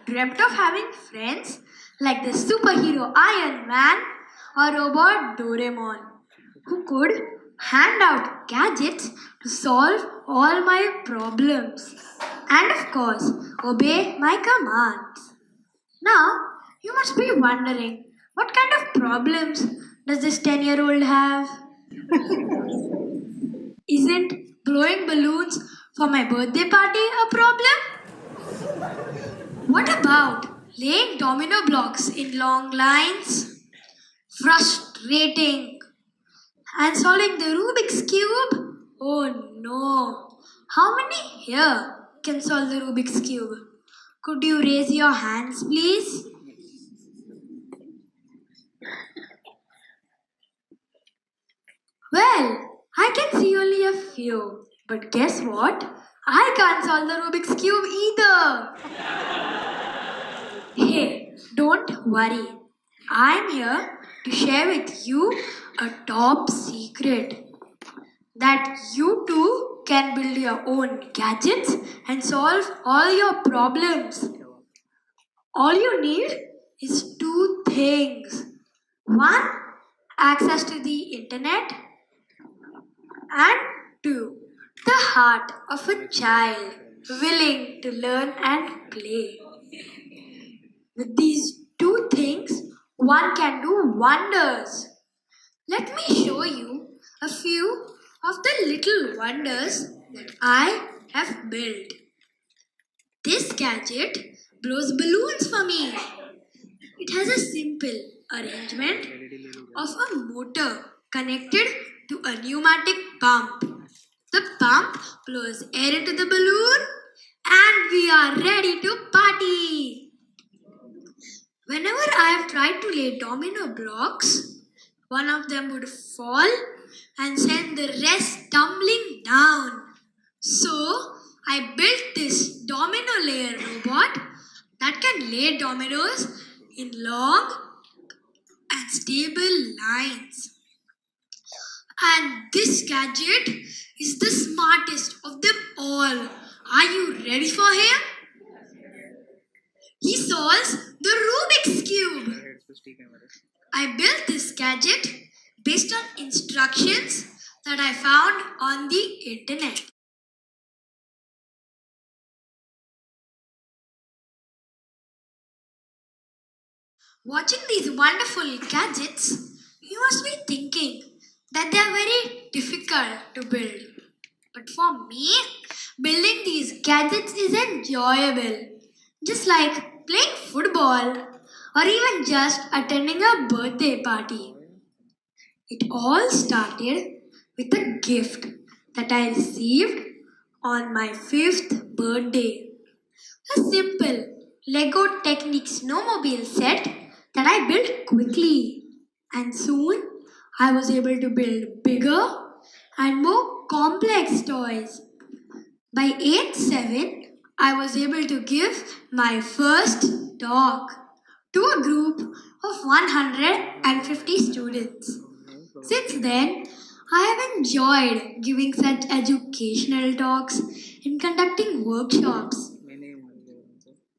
dreamt of having friends like the superhero Iron Man or robot Doraemon who could hand out gadgets to solve all my problems and, of course, obey my commands. Now, you must be wondering what kind of problems does this 10-year-old have? Isn't blowing balloons for my birthday party a problem? What about laying domino blocks in long lines? Frustrating. And solving the Rubik's Cube? Oh no. How many here can solve the Rubik's Cube? Could you raise your hands, please? Well, I can see only a few. But guess what? I can't solve the Rubik's Cube either. Hey, don't worry. I'm here to share with you a top secret that you too can build your own gadgets and solve all your problems. All you need is two things. One, access to the internet, and two, the heart of a child willing to learn and play. With these two things, one can do wonders. Let me show you a few of the little wonders that I have built. This gadget blows balloons for me. It has a simple arrangement of a motor connected to a pneumatic pump. The pump blows air into the balloon and we are ready to party. Whenever I have tried to lay domino blocks, one of them would fall and send the rest tumbling down. So, I built this domino layer robot that can lay dominoes in long and stable lines. And this gadget is the smartest of them all. Are you ready for him? He solves the Rubik's Cube. I built this gadget based on instructions that I found on the internet. Watching these wonderful gadgets, you must be thinking that they are very difficult to build. But for me, building these gadgets is enjoyable. Just like playing football or even just attending a birthday party. It all started with a gift that I received on my 5th birthday. A simple Lego Technic snowmobile set that I built quickly. And soon I was able to build bigger and more complex toys. By age 7, I was able to give my first talk to a group of 150 students. Since then, I have enjoyed giving such educational talks and conducting workshops.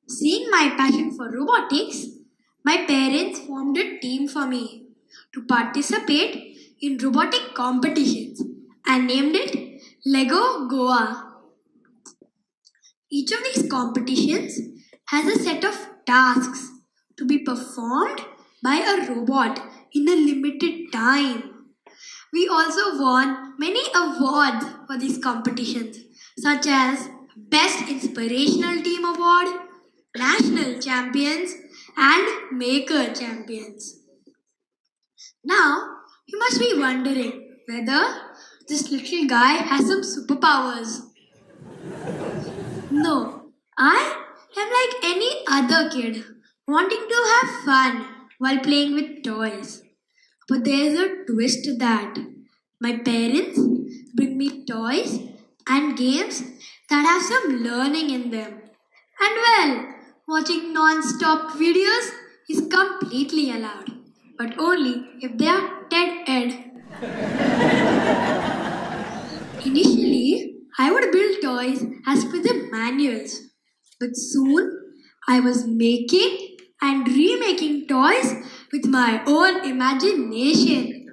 Seeing my passion for robotics, my parents formed a team for me to participate in robotic competitions and named it Lego Goa. Each of these competitions has a set of tasks to be performed by a robot in a limited time. We also won many awards for these competitions, such as Best Inspirational Team Award, National Champions, and Maker Champions. Now, you must be wondering whether this little guy has some superpowers. No, I am like any other kid, wanting to have fun while playing with toys. But there is a twist to that. My parents bring me toys and games that have some learning in them. And well, watching non-stop videos is completely allowed, but only if they are TED-Ed. Initially, I would build toys as per the manuals, but soon I was making and remaking toys with my own imagination.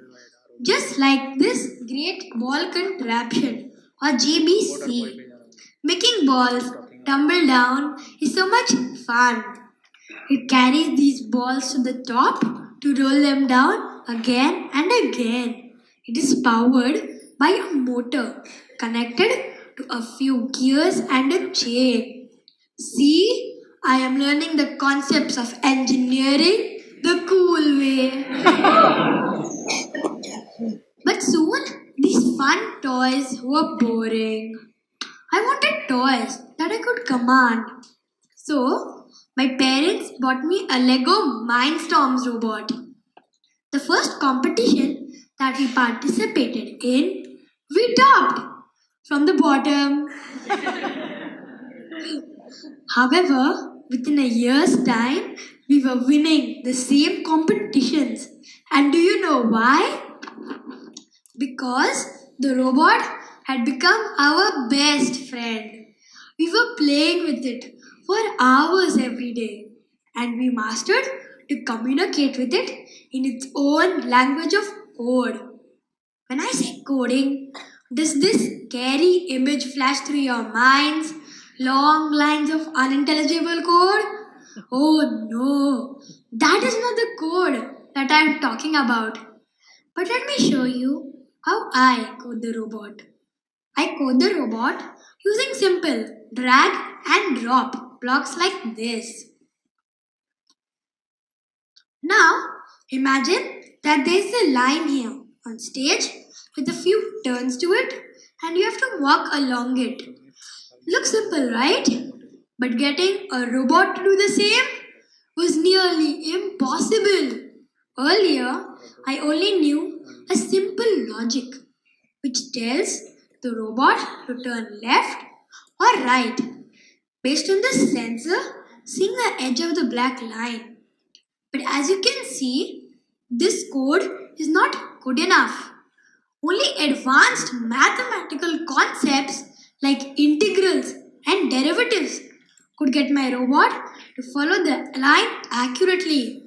Just like this great ball contraption or GBC. Making balls tumble down is so much fun. It carries these balls to the top to roll them down again and again. It is powered by a motor connected to a few gears and a chain. See, I am learning the concepts of engineering the cool way. But soon, these fun toys were boring. I wanted toys that I could command. So, my parents bought me a Lego Mindstorms robot. The first competition that we participated in, we topped from the bottom. However, within a year's time, we were winning the same competitions. And do you know why? Because the robot had become our best friend. We were playing with it for hours every day, and we mastered to communicate with it in its own language of code. When I say coding, does this scary image flash through your minds? Long lines of unintelligible code? Oh no, that is not the code that I am talking about. But let me show you how I code the robot. I code the robot using simple drag and drop blocks like this. Now, imagine that there is a line here on stage with a few turns to it and you have to walk along it. Looks simple, right? But getting a robot to do the same was nearly impossible. Earlier, I only knew a simple logic which tells the robot to turn left or right based on the sensor seeing the edge of the black line. But as you can see, this code is not good enough. Only advanced mathematical concepts like integrals and derivatives could get my robot to follow the line accurately.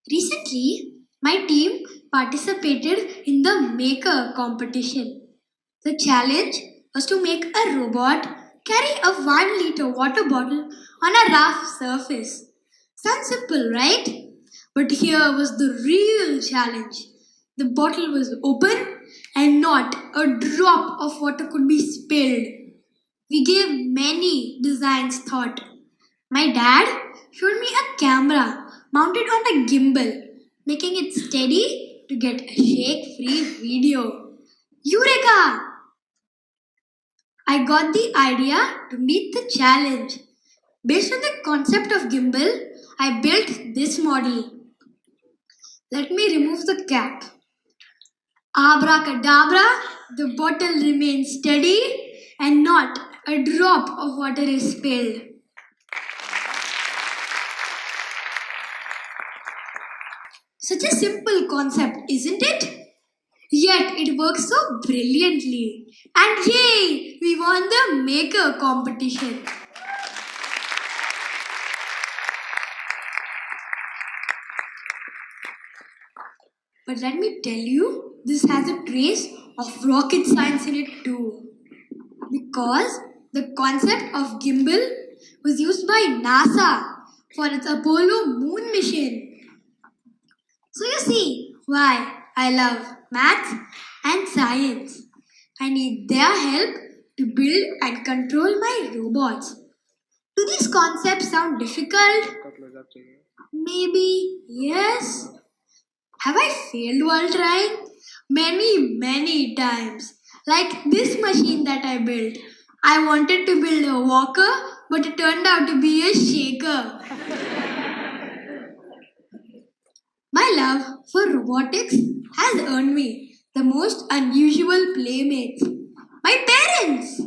Recently, my team participated in the Maker competition. The challenge was to make a robot carry a 1 liter water bottle on a rough surface. Sounds simple, right? But here was the real challenge. The bottle was open and not a drop of water could be spilled. We gave many designs thought. My dad showed me a camera mounted on a gimbal, making it steady to get a shake-free video. Eureka! I got the idea to meet the challenge. Based on the concept of gimbal, I built this model. Let me remove the cap. Abracadabra, the bottle remains steady and not a drop of water is spilled. Such a simple concept, isn't it? Yet it works so brilliantly. And yay! We won the Maker competition. But let me tell you, this has a trace of rocket science in it too. Because the concept of gimbal was used by NASA for its Apollo moon mission. So you see why I love maths and science. I need their help to build and control my robots. Do these concepts sound difficult? Maybe yes. Have I failed while trying? Many times. Like this machine that I built. I wanted to build a walker, but it turned out to be a shaker. My love for robotics has earned me the most unusual playmates. My parents!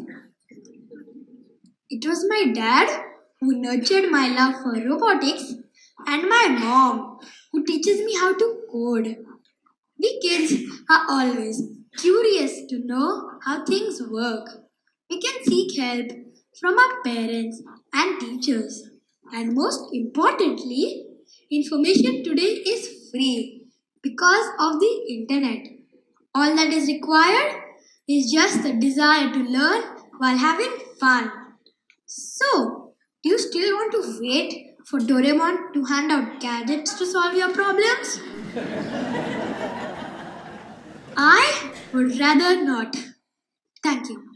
It was my dad who nurtured my love for robotics and my mom who teaches me how to code. We kids are always curious to know how things work. We can seek help from our parents and teachers. And most importantly, information today is free because of the internet. All that is required is just the desire to learn while having fun. So, do you still want to wait for Doraemon to hand out gadgets to solve your problems? I would rather not. Thank you.